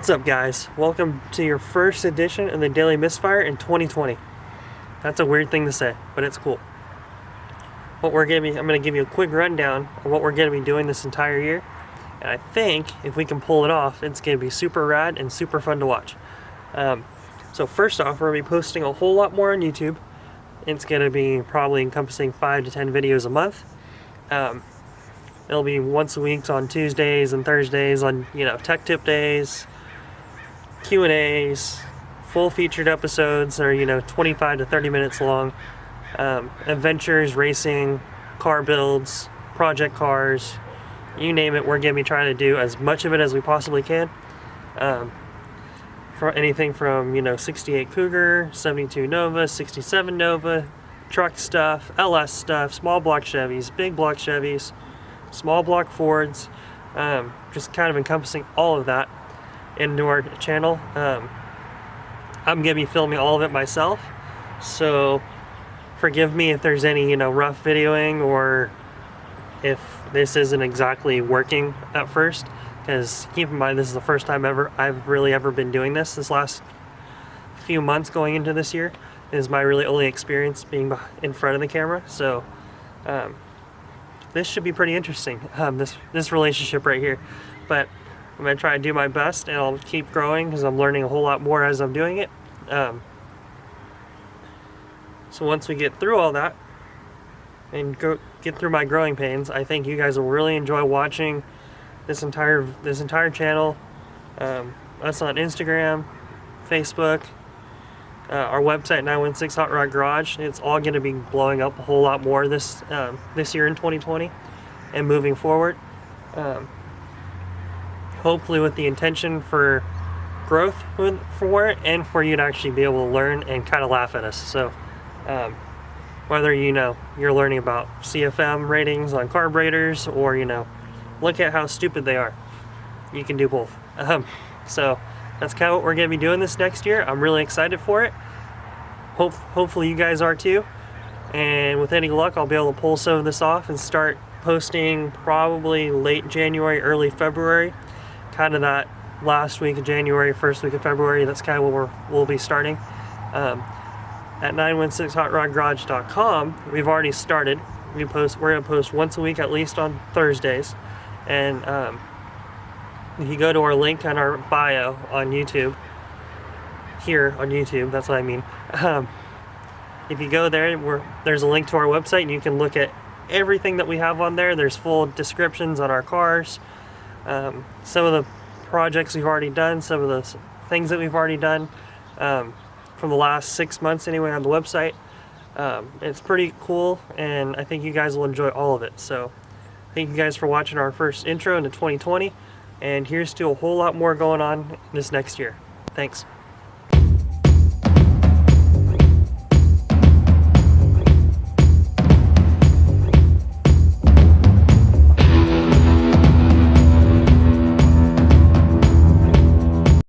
What's up, guys? Welcome to your first edition of the Daily Misfire in 2020. That's a weird thing to say, but it's cool. I'm going to give you a quick rundown of what we're going to be doing this entire year. And I think if we can pull it off, it's going to be super rad and super fun to watch. So first off, we're going to be posting a whole lot more on YouTube. It's going to be probably encompassing 5 to 10 videos a month. It'll be once a week on Tuesdays and Thursdays on, tech tip days, Q&As, full featured episodes are, 25 to 30 minutes long. Adventures, racing, car builds, project cars, you name it, we're going to be trying to do as much of it as we possibly can. For anything from, 68 Cougar, 72 Nova, 67 Nova, truck stuff, LS stuff, small block Chevys, big block Chevys, small block Fords, just kind of encompassing all of that into our channel. I'm going to be filming all of it myself, so forgive me if there's any, rough videoing or if this isn't exactly working at first, because keep in mind this is the first time I've really ever been doing this. This last few months going into this year is my really only experience being in front of the camera, so this should be pretty interesting, this relationship right here. But I'm going to try and do my best, and I'll keep growing because I'm learning a whole lot more as I'm doing it. So once we get through all that and get through my growing pains, I think you guys will really enjoy watching this entire channel. Us on Instagram, Facebook, our website 916 Hot Rod Garage. It's all going to be blowing up a whole lot more this year in 2020 and moving forward. Hopefully with the intention for growth for it, and for you to actually be able to learn and kind of laugh at us. So whether you're learning about CFM ratings on carburetors, or look at how stupid they are, you can do both. So that's kind of what we're going to be doing this next year. I'm really excited for it. Hopefully you guys are too. And with any luck, I'll be able to pull some of this off and start posting probably late January, early February. Kind of that last week of January, first week of February. That's kind of what we'll be starting. At 916hotrodgarage.com, we've already started. We're going to post once a week at least on Thursdays. And if you go to our link on our bio on YouTube, here on YouTube, that's what I mean. If you go there, there's a link to our website, and you can look at everything that we have on there. There's full descriptions on our cars, some of the projects we've already done, some of the things that we've already done from the last 6 months anyway on the website. It's pretty cool, and I think you guys will enjoy all of it. So thank you guys for watching our first intro into 2020, and here's to a whole lot more going on this next year. Thanks.